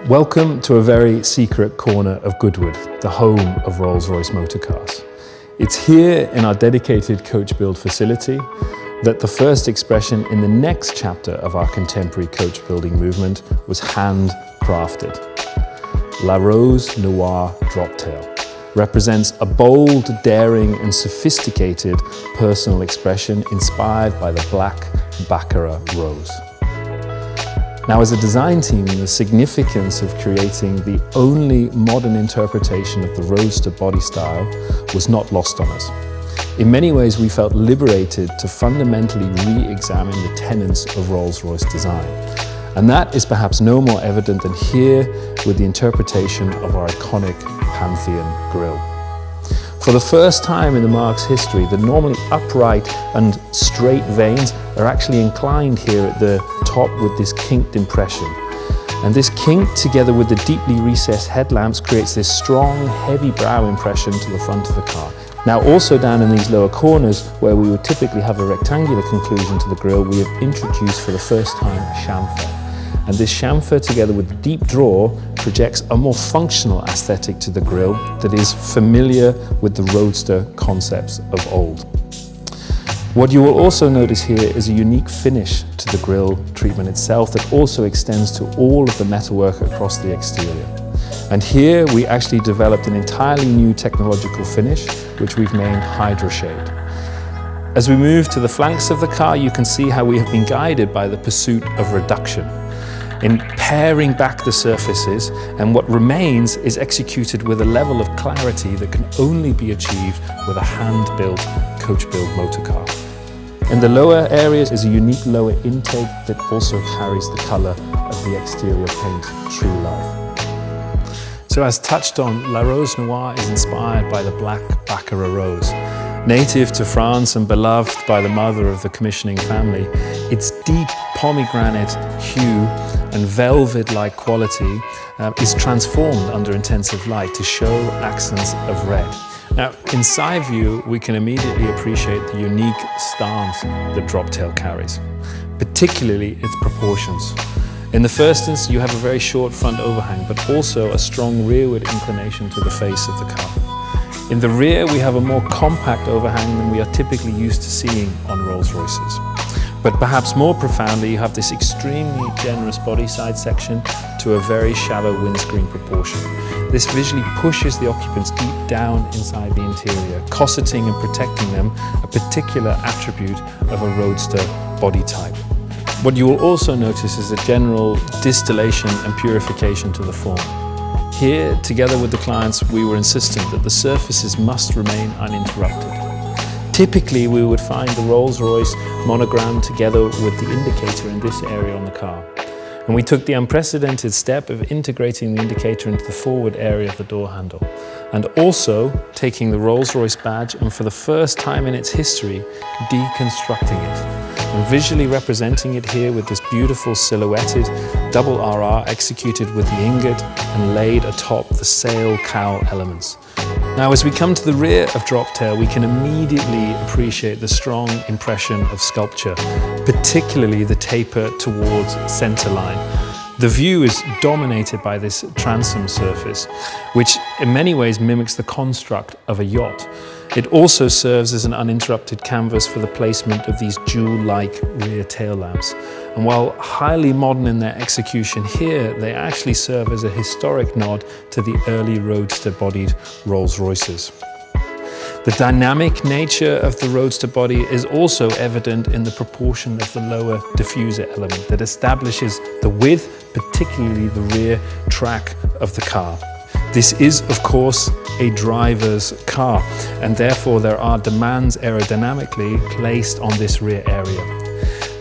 Welcome to a very secret corner of Goodwood, the home of Rolls-Royce motor cars. It's here in our dedicated coach build facility that the first expression in the next chapter of our contemporary coach building movement was handcrafted. La Rose Noire Droptail represents a bold, daring and sophisticated personal expression inspired by the Black Baccara rose. Now, as a design team, the significance of creating the only modern interpretation of the roadster body style was not lost on us. In many ways, we felt liberated to fundamentally re-examine the tenets of Rolls-Royce design. And that is perhaps no more evident than here with the interpretation of our iconic Pantheon grille. For the first time in the marque's history, the normally upright and straight vanes are actually inclined here at the top with this kinked impression. And this kink, together with the deeply recessed headlamps, creates this strong, heavy brow impression to the front of the car. Now, also down in these lower corners, where we would typically have a rectangular conclusion to the grille, we have introduced for the first time a chamfer. And this chamfer, together with the deep draw, projects a more functional aesthetic to the grille that is familiar with the roadster concepts of old. What you will also notice here is a unique finish to the grille treatment itself that also extends to all of the metalwork across the exterior. And here we actually developed an entirely new technological finish, which we've named Hydroshade. As we move to the flanks of the car, you can see how we have been guided by the pursuit of reduction in paring back the surfaces, and what remains is executed with a level of clarity that can only be achieved with a hand-built coach-build motor car. In the lower areas is a unique lower intake that also carries the colour of the exterior paint true life. So as touched on, La Rose Noire is inspired by the Black Baccara rose. Native to France and beloved by the mother of the commissioning family, its deep pomegranate hue and velvet-like quality is transformed under intensive light to show accents of red. Now, in side view, we can immediately appreciate the unique stance the Droptail carries, particularly its proportions. In the first instance, you have a very short front overhang, but also a strong rearward inclination to the face of the car. In the rear, we have a more compact overhang than we are typically used to seeing on Rolls-Royces. But perhaps more profoundly, you have this extremely generous body side section to a very shallow windscreen proportion. This visually pushes the occupants deep down inside the interior, cosseting and protecting them, a particular attribute of a roadster body type. What you will also notice is a general distillation and purification to the form. Here, together with the clients, we were insistent that the surfaces must remain uninterrupted. Typically, we would find the Rolls-Royce monogram together with the indicator in this area on the car. And we took the unprecedented step of integrating the indicator into the forward area of the door handle, and also taking the Rolls-Royce badge and, for the first time in its history, deconstructing it, and visually representing it here with this beautiful silhouetted double RR executed with the ingot and laid atop the sail cowl elements. Now, as we come to the rear of Droptail, we can immediately appreciate the strong impression of sculpture, particularly the taper towards centerline. The view is dominated by this transom surface, which in many ways mimics the construct of a yacht. It also serves as an uninterrupted canvas for the placement of these jewel-like rear tail lamps. And while highly modern in their execution here, they actually serve as a historic nod to the early roadster-bodied Rolls-Royces. The dynamic nature of the roadster body is also evident in the proportion of the lower diffuser element that establishes the width, particularly the rear track of the car. This is, of course, a driver's car, and therefore there are demands aerodynamically placed on this rear area.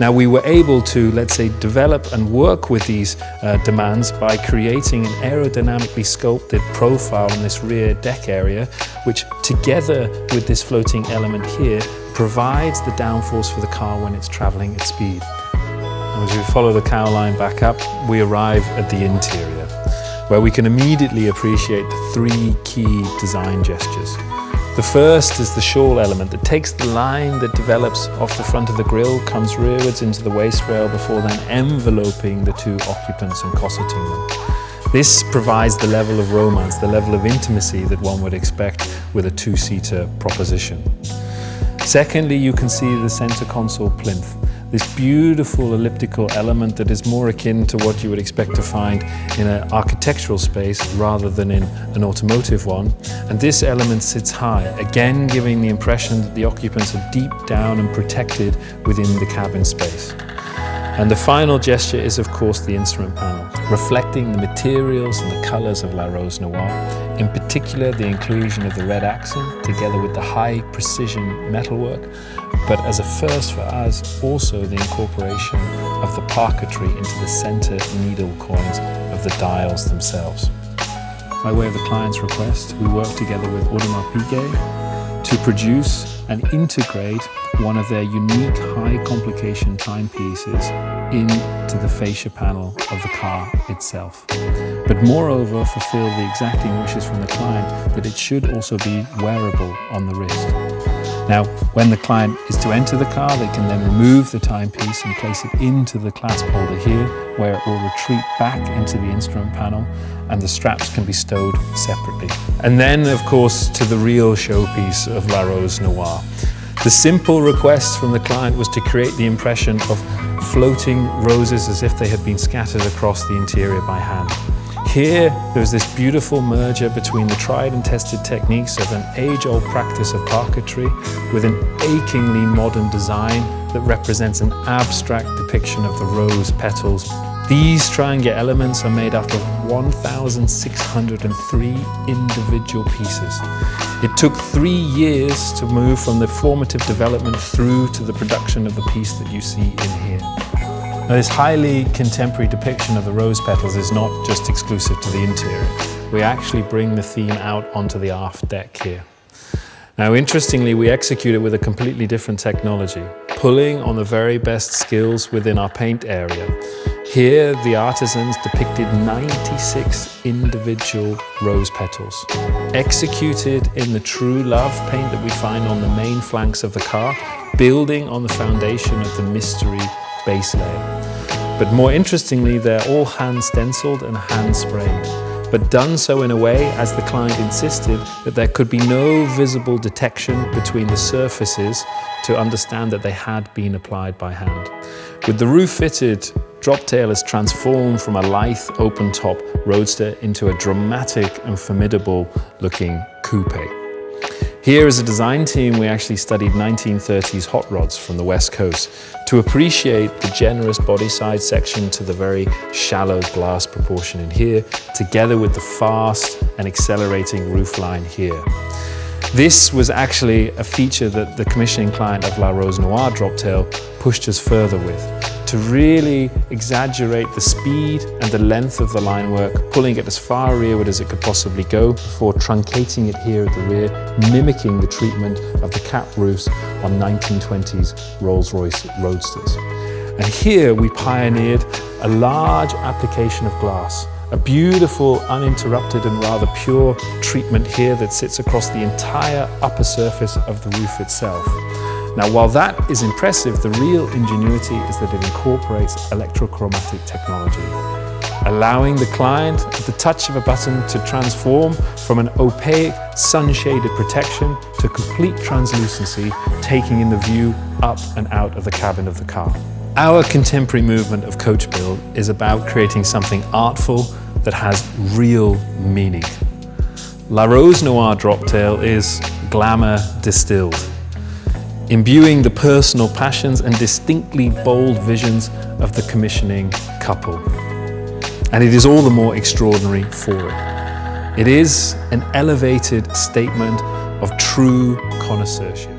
Now, we were able to, let's say, develop and work with these demands by creating an aerodynamically sculpted profile in this rear deck area, which together with this floating element here provides the downforce for the car when it's traveling at speed. And as we follow the cowl line back up, we arrive at the interior, where we can immediately appreciate the three key design gestures. The first is the shawl element that takes the line that develops off the front of the grille, comes rearwards into the waist rail before then enveloping the two occupants and cosseting them. This provides the level of romance, the level of intimacy that one would expect with a two-seater proposition. Secondly, you can see the center console plinth, this beautiful elliptical element that is more akin to what you would expect to find in an architectural space rather than in an automotive one. And this element sits high, again giving the impression that the occupants are deep down and protected within the cabin space. And the final gesture is, of course, the instrument panel, reflecting the materials and the colors of La Rose Noire, in particular the inclusion of the red accent together with the high precision metalwork, but as a first for us, also the incorporation of the parquetry into the center needle coins of the dials themselves. By way of the client's request, we worked together with Audemars Piguet to produce and integrate one of their unique high complication timepieces into the fascia panel of the car itself. But moreover, fulfill the exacting wishes from the client that it should also be wearable on the wrist. Now, when the client is to enter the car, they can then remove the timepiece and place it into the clasp holder here, where it will retreat back into the instrument panel and the straps can be stowed separately. And then, of course, to the real showpiece of La Rose Noire. The simple request from the client was to create the impression of floating roses as if they had been scattered across the interior by hand. Here, there's this beautiful merger between the tried and tested techniques of an age-old practice of parquetry with an achingly modern design that represents an abstract depiction of the rose petals. These triangular elements are made up of 1,603 individual pieces. It took 3 years to move from the formative development through to the production of the piece that you see in here. Now, this highly contemporary depiction of the rose petals is not just exclusive to the interior. We actually bring the theme out onto the aft deck here. Now, interestingly, we execute it with a completely different technology, pulling on the very best skills within our paint area. Here, the artisans depicted 96 individual rose petals, executed in the true love paint that we find on the main flanks of the car, building on the foundation of the mystery base layer. But more interestingly, they're all hand stenciled and hand sprayed, but done so in a way, as the client insisted, that there could be no visible detection between the surfaces to understand that they had been applied by hand. With the roof fitted, Droptail is transformed from a lithe open-top roadster into a dramatic and formidable looking coupe. Here as a design team, we actually studied 1930s hot rods from the West Coast to appreciate the generous body side section to the very shallow glass proportion in here, together with the fast and accelerating roofline here. This was actually a feature that the commissioning client of La Rose Noire Droptail pushed us further with, to really exaggerate the speed and the length of the line work, pulling it as far rearward as it could possibly go before truncating it here at the rear, mimicking the treatment of the cap roofs on 1920s Rolls-Royce roadsters. And here we pioneered a large application of glass, a beautiful, uninterrupted and rather pure treatment here that sits across the entire upper surface of the roof itself. Now, while that is impressive, the real ingenuity is that it incorporates electrochromatic technology, allowing the client at the touch of a button to transform from an opaque, sun-shaded protection to complete translucency, taking in the view up and out of the cabin of the car. Our contemporary movement of coach build is about creating something artful that has real meaning. La Rose Noire Droptail is glamour distilled, imbuing the personal passions and distinctly bold visions of the commissioning couple. And it is all the more extraordinary for it. It is an elevated statement of true connoisseurship.